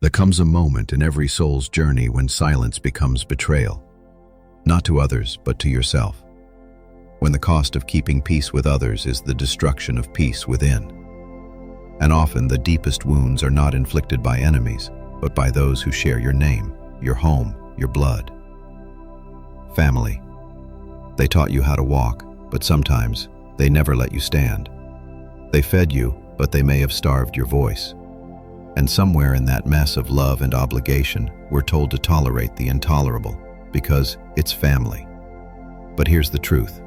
There comes a moment in every soul's journey when silence becomes betrayal, not to others, but to yourself. When the cost of keeping peace with others is the destruction of peace within. And often the deepest wounds are not inflicted by enemies, but by those who share your name, your home, your blood. Family. They taught you how to walk, but sometimes they never let you stand. They fed you, but they may have starved your voice. And somewhere in that mess of love and obligation, we're told to tolerate the intolerable, because it's family. But here's the truth.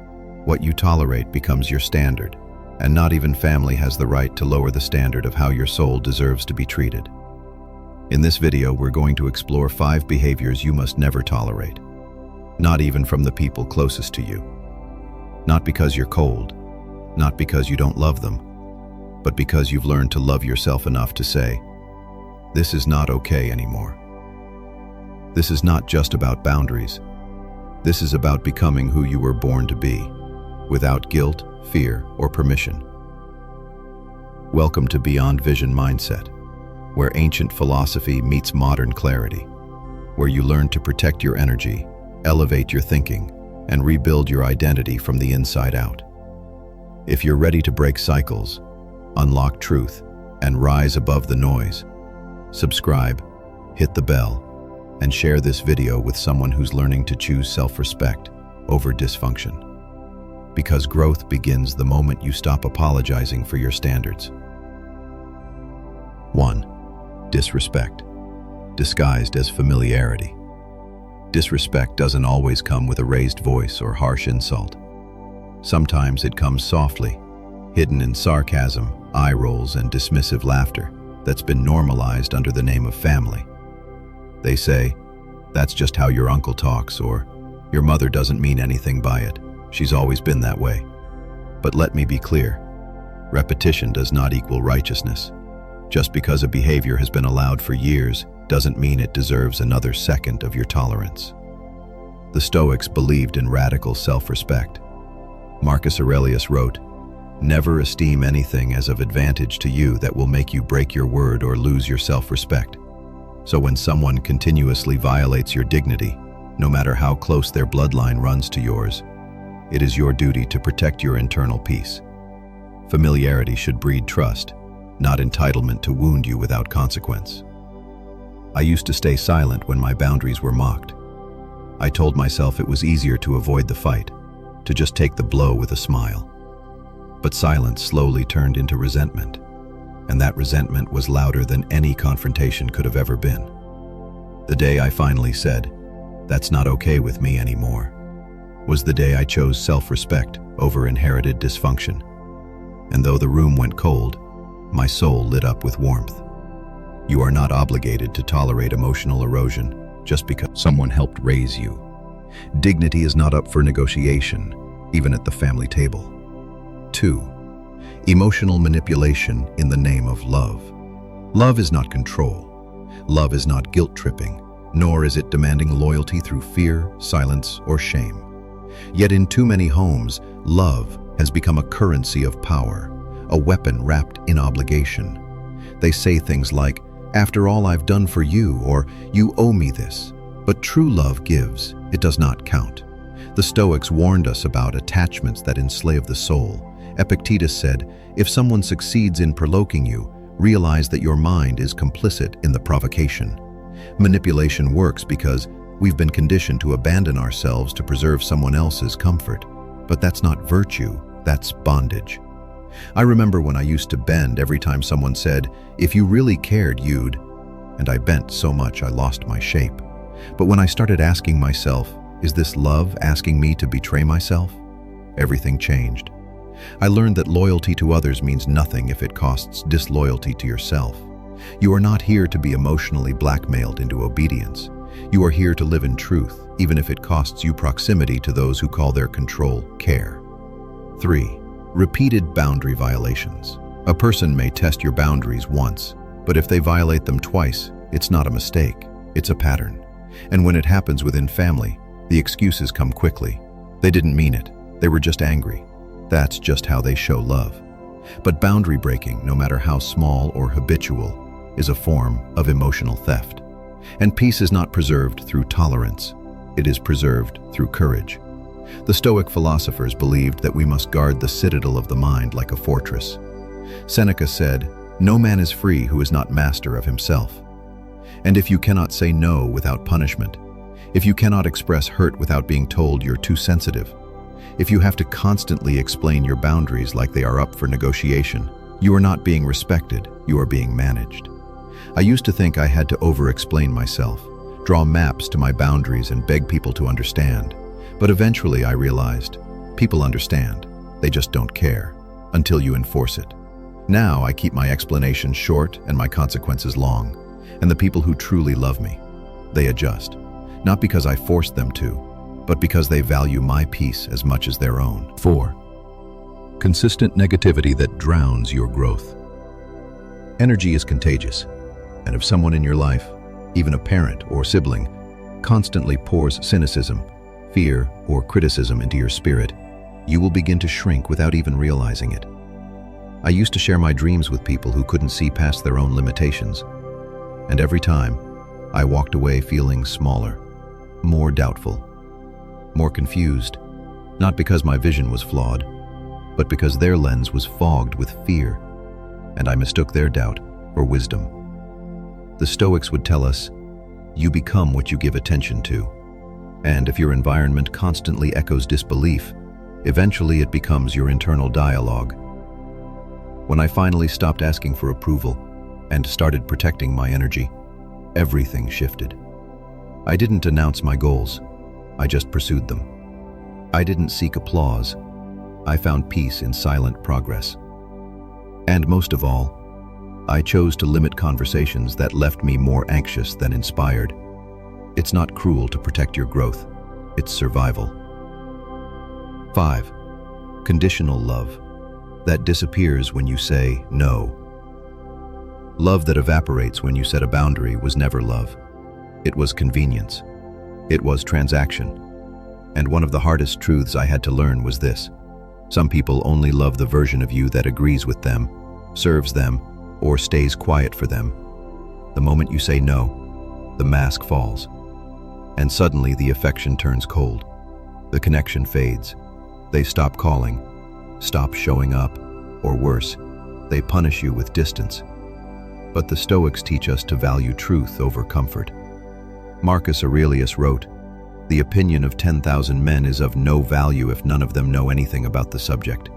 What you tolerate becomes your standard, and not even family has the right to lower the standard of how your soul deserves to be treated. In this video, we're going to explore 5 behaviors you must never tolerate, not even from the people closest to you. Not because you're cold, not because you don't love them, but because you've learned to love yourself enough to say, this is not okay anymore. This is not just about boundaries. This is about becoming who you were born to be, without guilt, fear, or permission. Welcome to Beyond Vision Mindset, where ancient philosophy meets modern clarity, where you learn to protect your energy, elevate your thinking, and rebuild your identity from the inside out. If you're ready to break cycles, unlock truth, and rise above the noise, subscribe, hit the bell, and share this video with someone who's learning to choose self-respect over dysfunction. Because growth begins the moment you stop apologizing for your standards. 1. Disrespect, disguised as familiarity. Disrespect doesn't always come with a raised voice or harsh insult. Sometimes it comes softly, hidden in sarcasm, eye rolls, and dismissive laughter that's been normalized under the name of family. They say, that's just how your uncle talks, or your mother doesn't mean anything by it. She's always been that way. But let me be clear. Repetition does not equal righteousness. Just because a behavior has been allowed for years doesn't mean it deserves another second of your tolerance. The Stoics believed in radical self-respect. Marcus Aurelius wrote, "Never esteem anything as of advantage to you that will make you break your word or lose your self-respect." So when someone continuously violates your dignity, no matter how close their bloodline runs to yours, it is your duty to protect your internal peace. Familiarity should breed trust, not entitlement to wound you without consequence. I used to stay silent when my boundaries were mocked. I told myself it was easier to avoid the fight, to just take the blow with a smile. But silence slowly turned into resentment, and that resentment was louder than any confrontation could have ever been. The day I finally said, "That's not okay with me anymore," was the day I chose self-respect over inherited dysfunction. And though the room went cold, my soul lit up with warmth. You are not obligated to tolerate emotional erosion just because someone helped raise you. Dignity is not up for negotiation, even at the family table. 2. Emotional manipulation in the name of love. Love is not control. Love is not guilt-tripping, nor is it demanding loyalty through fear, silence, or shame. Yet in too many homes, love has become a currency of power, a weapon wrapped in obligation. They say things like, "After all I've done for you," or "You owe me this." But true love gives, it does not count. The Stoics warned us about attachments that enslave the soul. Epictetus said, if someone succeeds in provoking you, realize that your mind is complicit in the provocation. Manipulation works because we've been conditioned to abandon ourselves to preserve someone else's comfort. But that's not virtue, that's bondage. I remember when I used to bend every time someone said, "If you really cared, you'd," and I bent so much I lost my shape. But when I started asking myself, is this love asking me to betray myself? Everything changed. I learned that loyalty to others means nothing if it costs disloyalty to yourself. You are not here to be emotionally blackmailed into obedience. You are here to live in truth, even if it costs you proximity to those who call their control care. 3. Repeated boundary violations. A person may test your boundaries once, but if they violate them twice, it's not a mistake, it's a pattern. And when it happens within family, the excuses come quickly. They didn't mean it, they were just angry. That's just how they show love. But boundary breaking, no matter how small or habitual, is a form of emotional theft. And peace is not preserved through tolerance. It is preserved through courage. The Stoic philosophers believed that we must guard the citadel of the mind like a fortress. Seneca said, "No man is free who is not master of himself." And if you cannot say no without punishment, if you cannot express hurt without being told you're too sensitive, if you have to constantly explain your boundaries like they are up for negotiation, you are not being respected, you are being managed. I used to think I had to over-explain myself, draw maps to my boundaries and beg people to understand. But eventually I realized, people understand, they just don't care, until you enforce it. Now I keep my explanations short and my consequences long, and the people who truly love me, they adjust. Not because I forced them to, but because they value my peace as much as their own. 4. Consistent negativity that drowns your growth. Energy is contagious, and if someone in your life, even a parent or sibling, constantly pours cynicism, fear, or criticism into your spirit, you will begin to shrink without even realizing it. I used to share my dreams with people who couldn't see past their own limitations, and every time, I walked away feeling smaller, more doubtful, more confused, not because my vision was flawed, but because their lens was fogged with fear, and I mistook their doubt for wisdom. The Stoics would tell us, you become what you give attention to, and if your environment constantly echoes disbelief, eventually it becomes your internal dialogue. When I finally stopped asking for approval and started protecting my energy, everything shifted. I didn't announce my goals, I just pursued them. I didn't seek applause, I found peace in silent progress. And most of all, I chose to limit conversations that left me more anxious than inspired. It's not cruel to protect your growth, it's survival. 5. Conditional love that disappears when you say no. Love that evaporates when you set a boundary was never love. It was convenience. It was transaction. And one of the hardest truths I had to learn was this: some people only love the version of you that agrees with them, serves them, or stays quiet for them. The moment you say no, the mask falls. And suddenly the affection turns cold. The connection fades. They stop calling, stop showing up, or worse, they punish you with distance. But the Stoics teach us to value truth over comfort. Marcus Aurelius wrote, "The opinion of 10,000 men is of no value if none of them know anything about the subject."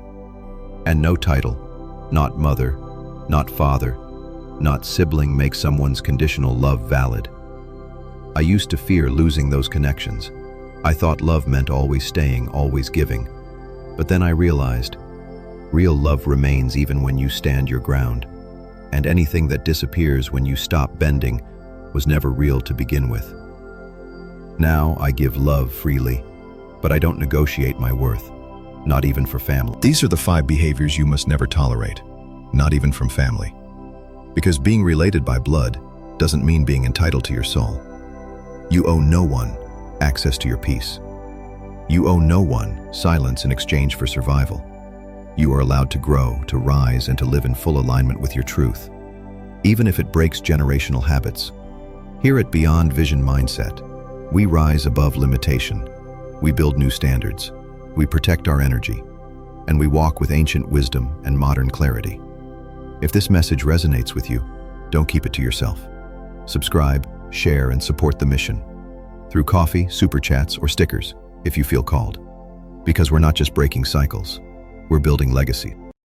And no title, not mother, not father, not sibling makes someone's conditional love valid. I used to fear losing those connections. I thought love meant always staying, always giving. But then I realized, real love remains even when you stand your ground. And anything that disappears when you stop bending was never real to begin with. Now I give love freely, but I don't negotiate my worth, not even for family. These are the 5 behaviors you must never tolerate, not even from family. Because being related by blood doesn't mean being entitled to your soul. You owe no one access to your peace. You owe no one silence in exchange for survival. You are allowed to grow, to rise, and to live in full alignment with your truth, even if it breaks generational habits. Here at Beyond Vision Mindset, we rise above limitation. We build new standards. We protect our energy. And we walk with ancient wisdom and modern clarity. If this message resonates with you, don't keep it to yourself. Subscribe, share, and support the mission through coffee, super chats, or stickers if you feel called. Because we're not just breaking cycles, we're building legacy.